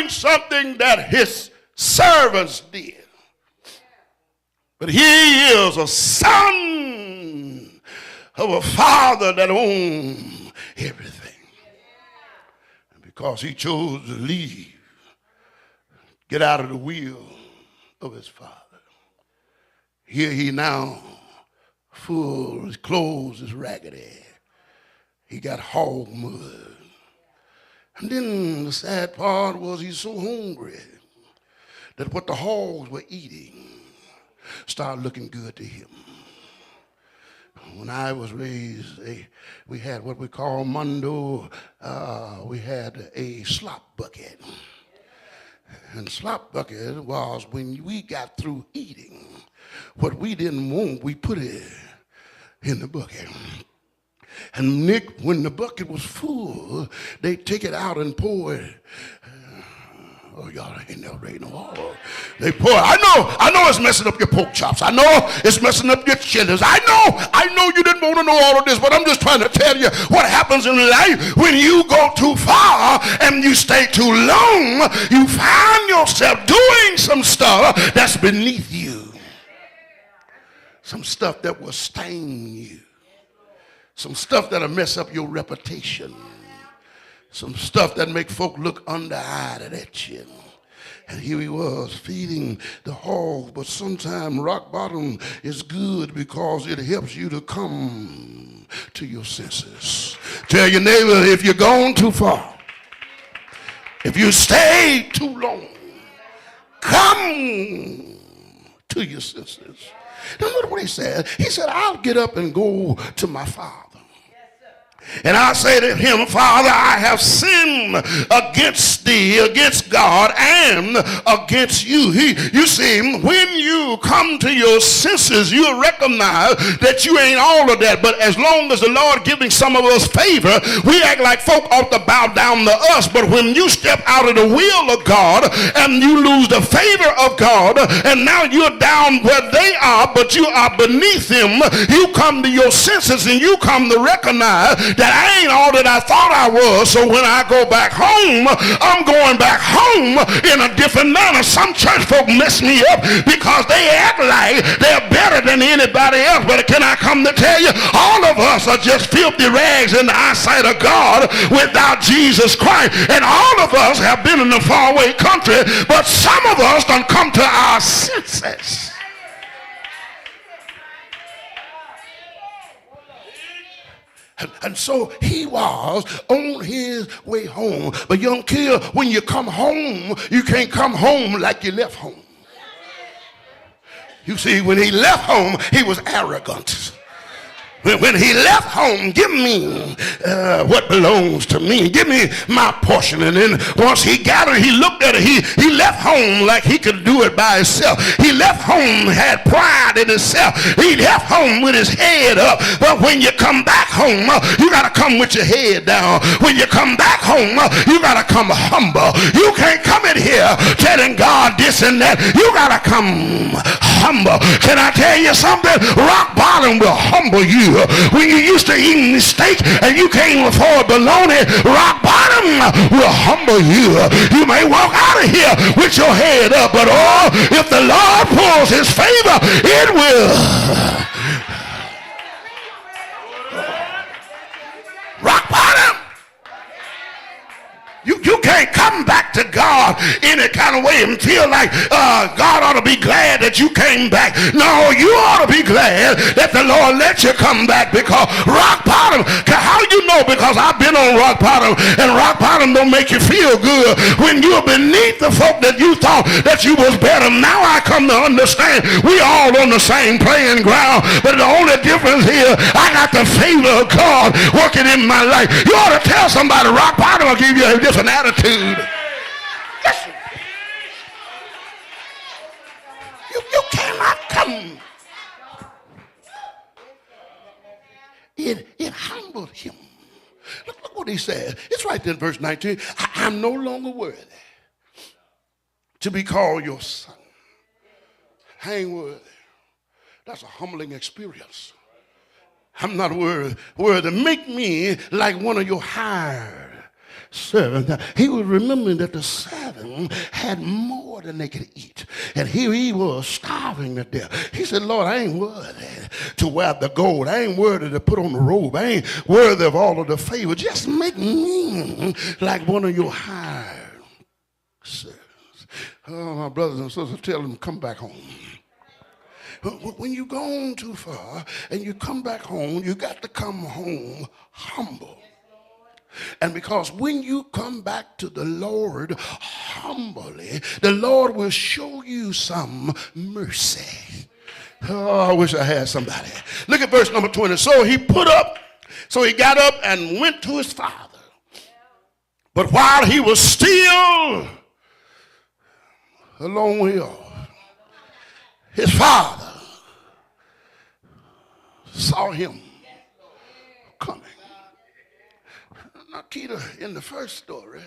doing something that his servants did. But he is a son of a father that owns everything. And because he chose to leave, get out of the will of his father, here he now full, his clothes is raggedy. He got hog mud. And then the sad part was he's so hungry that what the hogs were eating started looking good to him. When I was raised, we had what we call Mondo. We had a slop bucket. And slop bucket was when we got through eating, what we didn't want, we put it in the bucket. And Nick, when the bucket was full, they take it out and pour it. Oh, y'all ain't never read no more. They pour it. I know it's messing up your pork chops. I know it's messing up your chilies. I know you didn't want to know all of this, but I'm just trying to tell you what happens in life when you go too far and you stay too long. You find yourself doing some stuff that's beneath you. Some stuff that will stain you. Some stuff that'll mess up your reputation. Some stuff that make folk look under-eyed at you. And here he was feeding the hogs, but sometimes rock bottom is good because it helps you to come to your senses. Tell your neighbor, if you're gone too far, if you stay too long, come to your senses. Now look what he said. He said, I'll get up and go to my father. And I say to him, Father, I have sinned against thee, against God, and against you. You see, when you come to your senses, you recognize that you ain't all of that. But as long as the Lord giving some of us favor, we act like folk ought to bow down to us. But when you step out of the will of God and you lose the favor of God, and now you're down where they are, but you are beneath them, you come to your senses and you come to recognize that I ain't all that I thought I was. So when I go back home, I'm going back home in a different manner. Some church folk mess me up because they act like they're better than anybody else. But can I come to tell you, all of us are just filthy rags in the eyesight of God without Jesus Christ. And all of us have been in the faraway country, but some of us don't come to our senses. And so he was on his way home. But young kid, when you come home, you can't come home like you left home. You see, when he left home, he was arrogant. When he left home, give me what belongs to me. Give me my portion. And then once he got it, he looked at it. He left home like he could do it by himself. He left home, had pride in himself. He left home with his head up. But when you come back home, you got to come with your head down. When you come back home, you got to come humble. You can't come in here telling God this and that. You got to come humble. Can I tell you something? Rock bottom will humble you. When you used to eating steak and you can't afford bologna, rock bottom will humble you. You may walk out of here with your head up, but oh, if the Lord pulls his favor, it will. Rock bottom. You can't come back to God any kind of way and feel like God ought to be glad that you came back. No, you ought to be glad that the Lord let you come back, because rock bottom, how do you know? Because I've been on rock bottom, and rock bottom don't make you feel good. When you're beneath the folk that you thought that you was better, now I come to understand we all on the same playing ground, but the only difference here, I got the favor of God working in my life. You ought to tell somebody rock bottom will give you a different attitude. Listen. You cannot come. It humbled him. Look what he said. It's right there in verse 19. I'm no longer worthy to be called your son. I ain't worthy. That's a humbling experience. I'm not worthy. Make me like one of your hired servant. He was remembering that the servant had more than they could eat. And here he was starving to death. He said, Lord, I ain't worthy to wear the gold. I ain't worthy to put on the robe. I ain't worthy of all of the favor. Just make me like one of your hired servants. Oh, my brothers and sisters, tell them, come back home. When you've gone too far and you come back home, you got to come home humble. And because when you come back to the Lord humbly, the Lord will show you some mercy. Oh, I wish I had somebody. Look at verse number 20. So he got up and went to his father. But while he was still a long way off, his father saw him coming. Now, Keita, in the first story,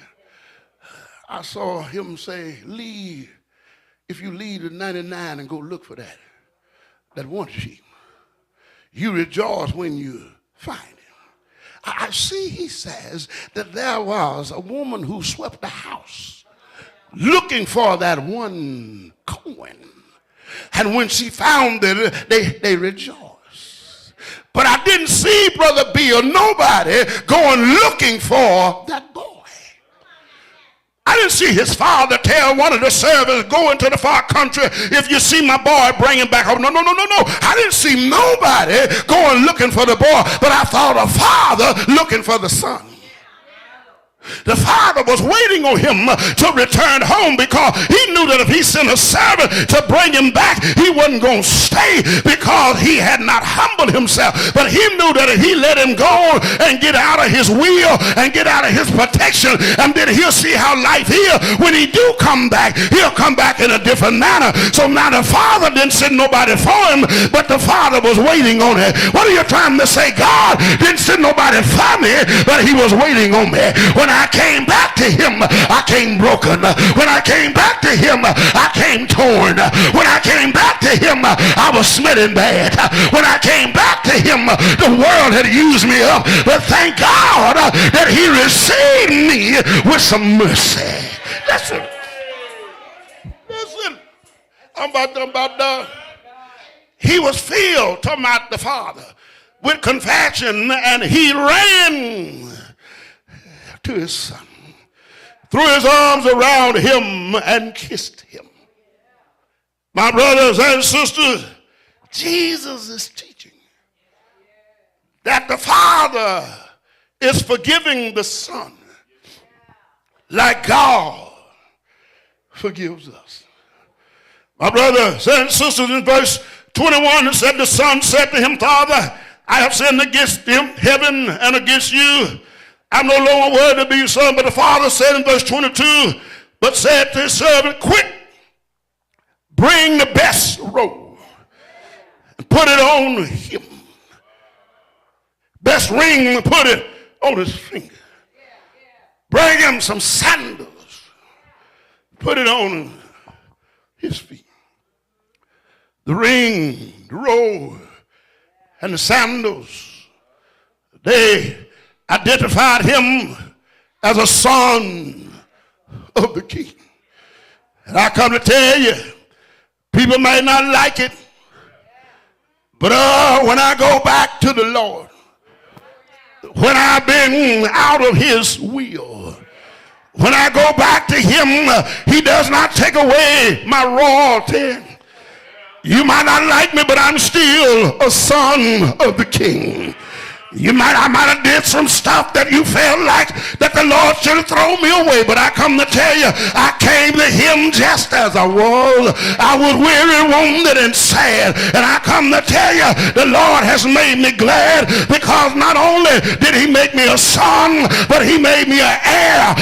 I saw him say, leave. If you leave the 99 and go look for that one sheep, you rejoice when you find him. I see he says that there was a woman who swept the house looking for that one coin. And when she found it, they rejoiced. But I didn't see, Brother Bill, nobody going looking for that boy. I didn't see his father tell one of the servants, go into the far country. If you see my boy, bring him back home. No. I didn't see nobody going looking for the boy, but I saw the father looking for the son. The father was waiting on him to return home because he knew that if he sent a servant to bring him back, he wasn't going to stay because he had not humbled himself. But he knew that if he let him go and get out of his will and get out of his protection, and then he'll see how life is. When he do come back, he'll come back in a different manner. So now the father didn't send nobody for him, but the father was waiting on it. What are you trying to say? God didn't send nobody for me, but he was waiting on me. When I came back to him, I came broken. When I came back to him, I came torn. When I came back to him, I was smitten bad. When I came back to him, the world had used me up. But thank God that he received me with some mercy. Listen. I'm about done. He was filled, talking about the father, with compassion, and he ran to his son, threw his arms around him and kissed him. My brothers and sisters, Jesus is teaching that the Father is forgiving the Son like God forgives us. My brothers and sisters, in verse 21, it said, the Son said to him, Father, I have sinned against heaven and against you. I'm no longer worthy to be your son. But the father said in verse 22, but said to his servant, quick, bring the best robe and put it on him. Best ring, put it on his finger. Bring him some sandals, put it on his feet. The ring, the robe, and the sandals, they identified him as a son of the king. And I come to tell you, people may not like it, but when I go back to the Lord, when I've been out of his will, when I go back to him, he does not take away my royalty. You might not like me, but I'm still a son of the king. I might have did some stuff that you felt like that the Lord should have thrown me away. But I come to tell you, I came to him just as I was. I was weary, wounded, and sad. And I come to tell you, the Lord has made me glad because not only did he make me a son, but he made me an heir